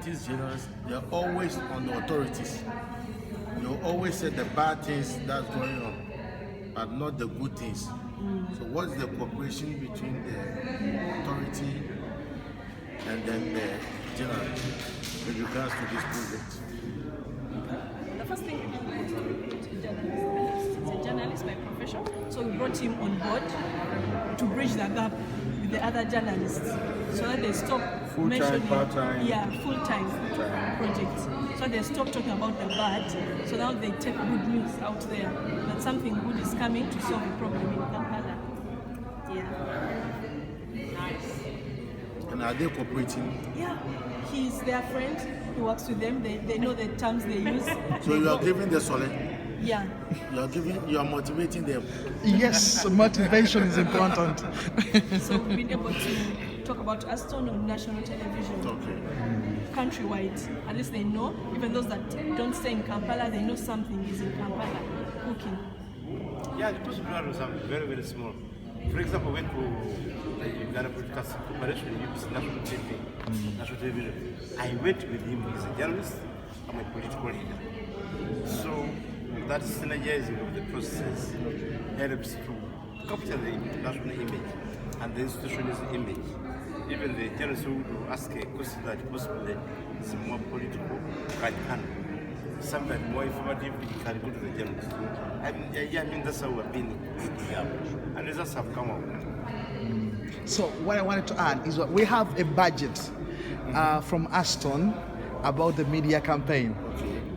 these journalists, they're always on the authorities. They always say the bad things that's going on, but not the good things. So what's the cooperation between the authority and then the journalist with regards to this project? The first thing we did was to recruit a journalist. He's a journalist by profession, so we brought him on board to bridge the gap with the other journalists, so that they stop Full-time, part-time? Yeah, full-time projects. So they stop talking about the bad, so now they take good news out there, that something good is coming to solve a problem in Kampala. Yeah. Nice. And are they cooperating? Yeah. He's their friend, he works with them, they know the terms they use. So you are giving the solid? Yeah. You are motivating them? Yes, motivation is important. So we've been able to talk about ASToN on national television, countrywide. At least they know, even those that don't stay in Kampala, they know something is in Kampala cooking. Yeah, the possibility was something very, very small. For example, when the Uganda Broadcasting Corporation used national TV, national television, I went with him. He's a journalist, I'm a political leader. So that synergizing of the process helps to capture the national image and the institution's image. Even the journalists who ask a question that possibly is more political can handle. Something more informative, you can go to the journalist. I mean that's how we've been working out. And results have come out. So what I wanted to add is that we have a budget from ASToN about the media campaign.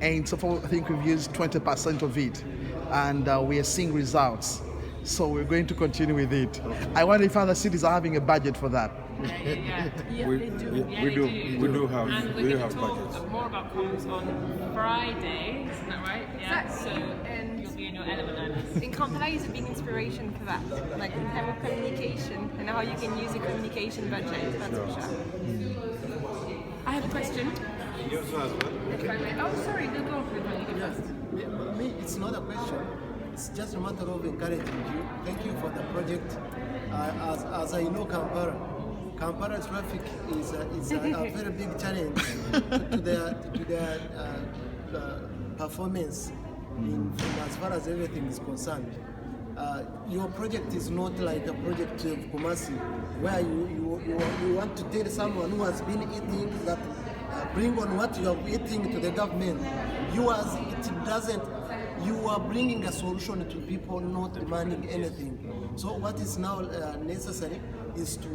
And so far, I think we've used 20% of it, and we are seeing results. So we're going to continue with it. I wonder if other cities are having a budget for that. Yeah, We they do. do have And we're going to talk more about comms on Friday, isn't that right? Yeah. Exactly. So And you'll be in your element, Agnes. in Kampala is a big inspiration for that, like in terms of communication and how you can use a communication budget, that's for sure. I have a question. You also has one? Oh, sorry, no, go on for it. Me, it's not a question. It's just a matter of encouraging you. Thank you for the project. As I know, Kampala traffic is a very big challenge to their performance as far as everything is concerned. Your project is not like a project of Kumasi where you want to tell someone who has been eating that bring on what you are eating to the government. You are bringing a solution to people, not demanding anything. So what is now necessary is to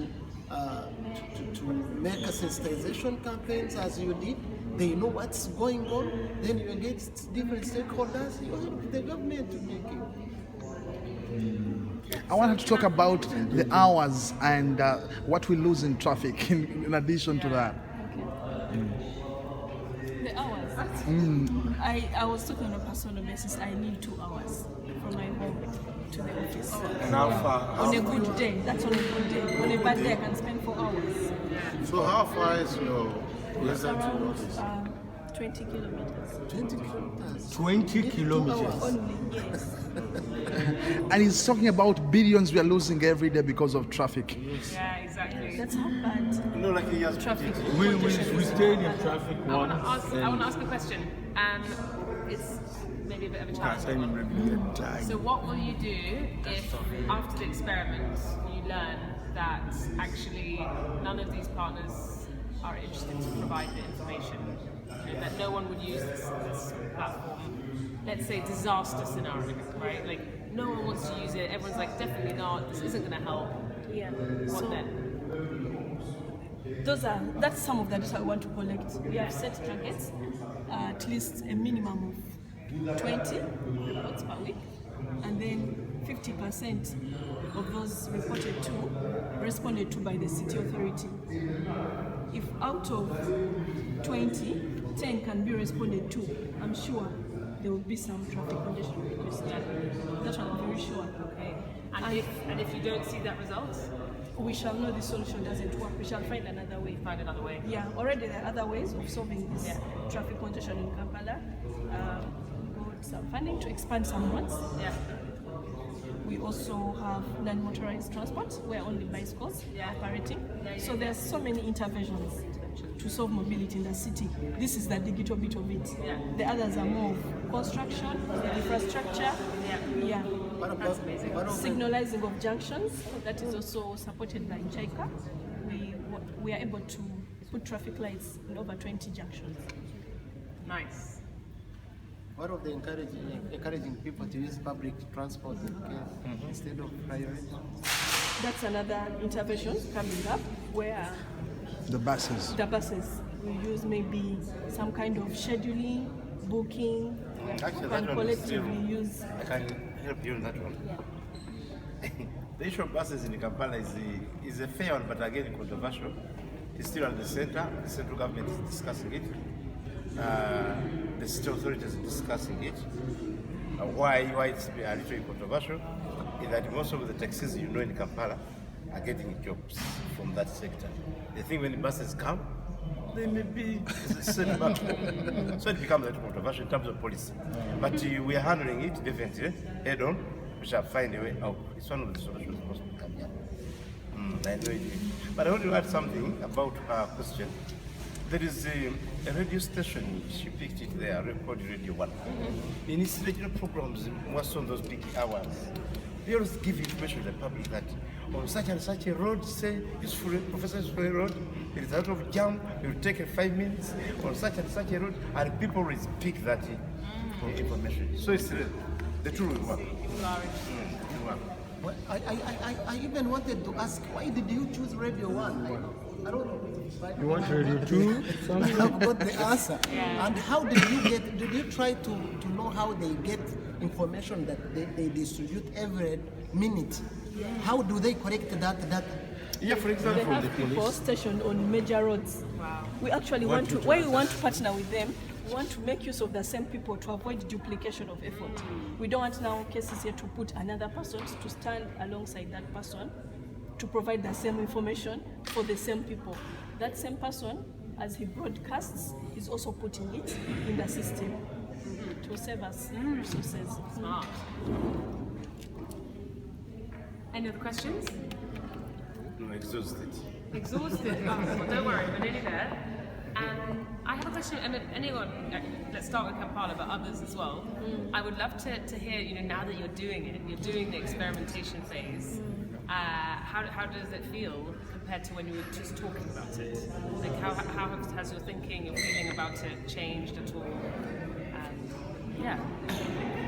make a sensitization campaigns as you did. They know what's going on. Then you engage different stakeholders. You help the government to make it. I wanted to talk about the hours and what we lose in traffic in addition to that. The hours. I was talking on a personal basis. I need 2 hours from my home to the office. And how far? On a good day, that's on a good day. On a bad day, I can spend 4 hours. So how far is your residence to your office? 20 kilometers. 20 kilometers. 20 kilometers. Only, yes. And he's talking about billions we are losing every day because of traffic. Yeah, exactly. That's how bad No, like he has traffic. We stayed in traffic I want once. to ask a question. It's maybe a bit of a challenging one. So what will you do if after the experiment you learn that actually none of these partners are interested to provide the information, that no one would use this platform? Let's say disaster scenario, right? Like no one wants to use it, everyone's like definitely not, this isn't going to help. Yeah. What So then? that's some of the data we want to collect. We have set targets, at least a minimum of 20 reports per week, and then 50% of those responded to by the city authority. If out of 20, 10 can be responded to, I'm sure there will be some traffic congestion requests. That one I'm very sure. Okay. And if you don't see that result, We shall know the solution doesn't work. We shall find another way. find another way. Yeah, already there are other ways of solving this traffic congestion in Kampala. We got some funding to expand some roads. Yeah. We also have non-motorized transport where only bicycles are operating. So there's so many interventions to solve mobility in the city. This is the digital bit of it. Yeah. The others are more of construction, infrastructure, yeah. What about Signalizing of junctions, that is also supported by JICA. We are able to put traffic lights in over 20 junctions. Nice. what of the encouraging people to use public transport instead of private? That's another intervention coming up where The buses. we use maybe some kind of scheduling, booking, Actually, and that one is collectively still, use. I can help you on that one. The issue of buses in Kampala is a fair one, but again controversial. It's still at the center. The central government is discussing it. The state authorities are discussing it. Why it's a little controversial is that most of the taxis in Kampala are getting jobs from that sector. They think when the buses come, they may be sent back home. So it becomes a little controversial in terms of policy. But we are handling it definitely head on. We shall find a way out. It's one of the solutions supposed to come here. I know it is. But I want to add something about her question. There is a radio station, she picked it there, Record Radio 1. In its regional programs, most of those big hours, they always give information to the public that on such and such a road, say, Professor Useful Road, there is a lot of jam, it will take 5 minutes, on such and such a road, and people will speak that information. So it's the tool will work. Well, I even wanted to ask, why did you choose Radio 1? I don't know. You want Radio 2? I've got the answer. And how did you try to know how they get information that they distribute every minute? How do they collect that data? Yeah, for They example, have people stationed on major roads. Wow. We actually want to, why we want to partner with them, we want to make use of the same people to avoid duplication of effort. We don't want now KCCA to put another person to stand alongside that person to provide the same information for the same people. That same person, as he broadcasts, is also putting it in the system to save us resources. Smart. Any other questions? no, exhausted. Exhausted. Oh, well, don't worry, we're nearly there. I have a question. I mean, anyone? Let's start with Kampala, but others as well. I would love to hear. Now that you're doing it, you're doing the experimentation phase. How does it feel compared to when you were just talking about it? Like, how has your thinking, your feeling about it changed at all? Yeah.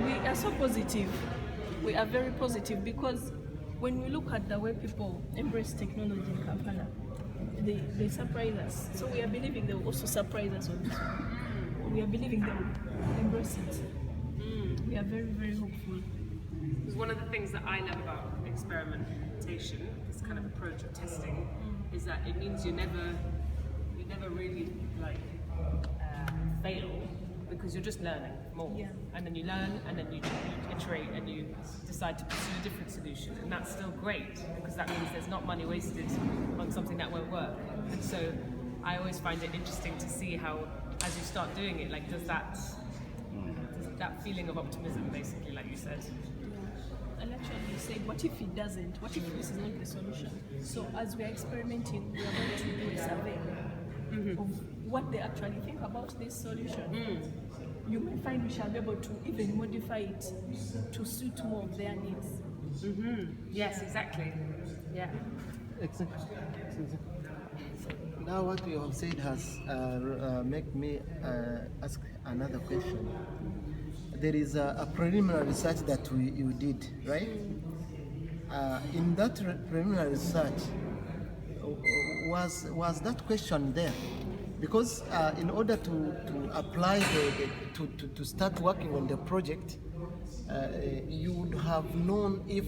We are so positive. We are very positive because when we look at the way people embrace technology in Kampala, they surprise us. So we are believing they will also surprise us on this one. We are believing they will embrace it. We are very, very hopeful. Because one of the things that I love about experimentation, this kind of approach of testing, is that it means you never really fail, because you're just learning more. Yeah. And then you learn, and then you iterate, and you decide to pursue a different solution. And that's still great, because that means there's not money wasted on something that won't work. And so I always find it interesting to see how, as you start doing it, does that feeling of optimism, basically, like you said. And actually say, what if it doesn't? What if this is not the solution? So as we are experimenting, we are going to do a survey of what they actually think about this solution. You may find we shall be able to even modify it to suit more of their needs. Yes, exactly. Yeah. Exactly. Now what you have said has made me ask another question. There is a preliminary research that you did, right? In that preliminary research, was that question there? Because in order to apply to start working on the project, you would have known if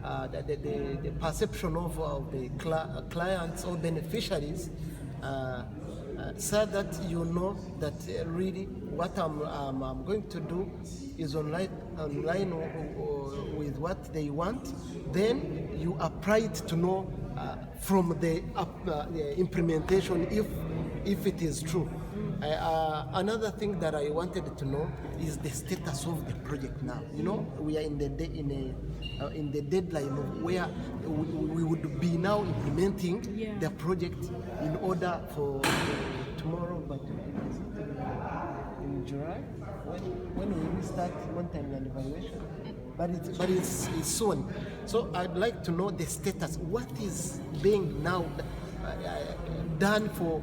the perception of the clients or beneficiaries said that that really what I'm going to do is online with what they want. Then you apply it to know from the implementation if if it is true. Another thing that I wanted to know is the status of the project now. You know, we are in the deadline of where we would be now implementing the project in order for tomorrow, but in July, when we will start monitoring and evaluation. But it's soon. So I'd like to know the status. What is being now done for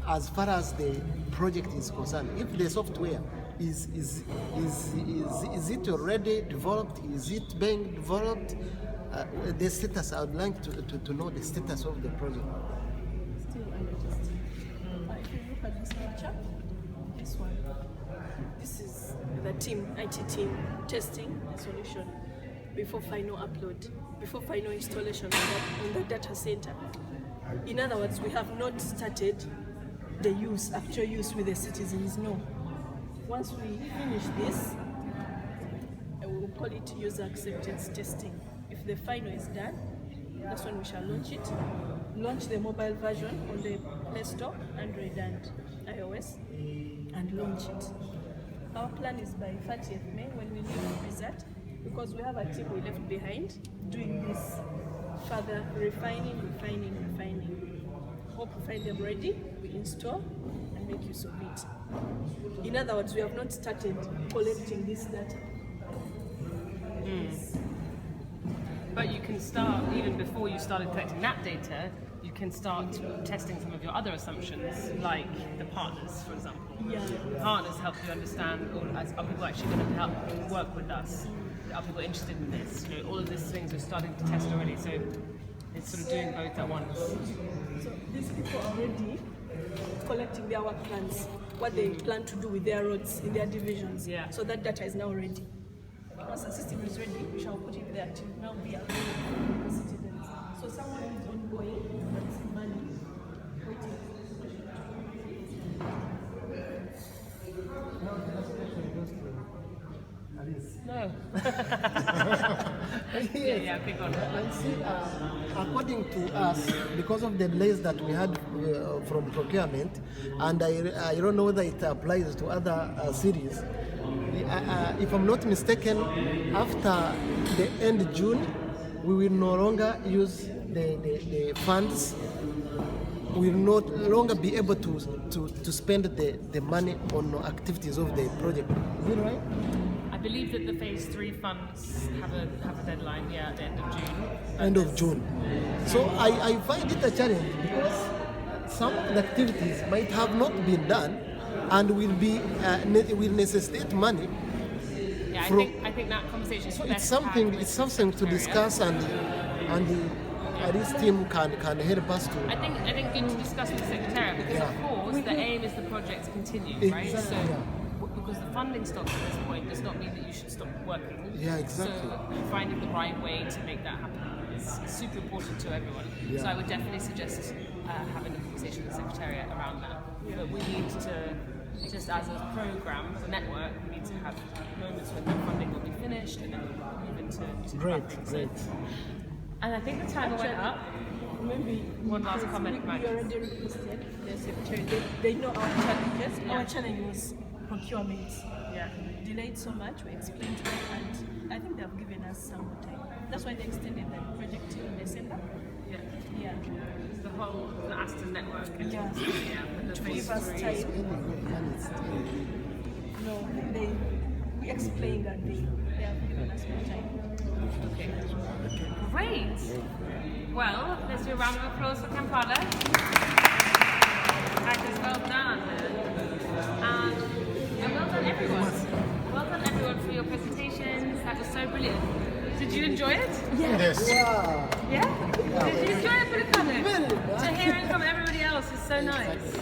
as far as the project is concerned? If the software is it already developed? Is it being developed? The status. I would like to know the status of the project. Still under testing. If you look at this picture, this one, this is the team, IT team, testing the solution before final upload, before final installation on the data center. In other words, we have not started the actual use with the citizens, no. Once we finish this, we will call it user acceptance testing. If the final is done, that's when we shall launch it. Launch the mobile version on the Play Store, Android and iOS, and launch it. Our plan is by 30th May when we leave Bizerte, because we have a team we left behind doing this further refining. Hope we find them ready, we install and make use of it. In other words, we have not started collecting this data. But you can start, even before you started collecting that data, you can start testing some of your other assumptions, like the partners, for example. Yeah. The partners help you understand, are people actually going to help work with us? Are people interested in this? You know, all of these things we're starting to test already, so it's sort of doing both at once. So these people are already collecting their work plans, what they plan to do with their roads in their divisions. Yeah. So that data is now ready. Once the system is ready, we shall put it there to now be available for citizens. So someone who is ongoing, but it's money, waiting. No. yeah, pick on it. And see, according to us, because of the delays that we had from procurement, and I don't know whether it applies to other cities, if I'm not mistaken, after the end of June, we will no longer use the funds. We will no longer be able to spend the money on activities of the project. Is it right? I believe that the phase 3 funds have a deadline, at the end of June. End of June. So I find it a challenge because some activities might have not been done and will necessitate money. Yeah, I think that conversation is So best it's something to discuss, and this team can help us to. I think good to discuss with the Secretariat, because of course the aim is the project to continue, right? Exactly, So because the funding stops at this point does not mean that you should stop working. Yeah, exactly. So finding the right way to make that happen is super important to everyone. Yeah. So I would definitely suggest having a conversation with the Secretariat around that. But we need to, just as a program, as a network, we need to have moments when the funding will be finished and then we'll move into Great. And I think the timer went up. Maybe One last comment, we Max. already requested the Secretary. They know our challenges. Our challenge was procurement. Yeah. Delayed so much, we explained to them, and I think they have given us some more time. That's why they extended the project in December. Yeah. It's the whole ASToN network. Yeah. But the To phase give us 3 time. No, we explained that they have given us more time. Okay. Great. Well, let's do a round of applause for Kampala. Agnes, well done. And well done everyone. Well done everyone for your presentations. That was so brilliant. Did you enjoy it? Yes. Yeah? Did you enjoy it, Put a comment? To hear it from everybody else is so nice.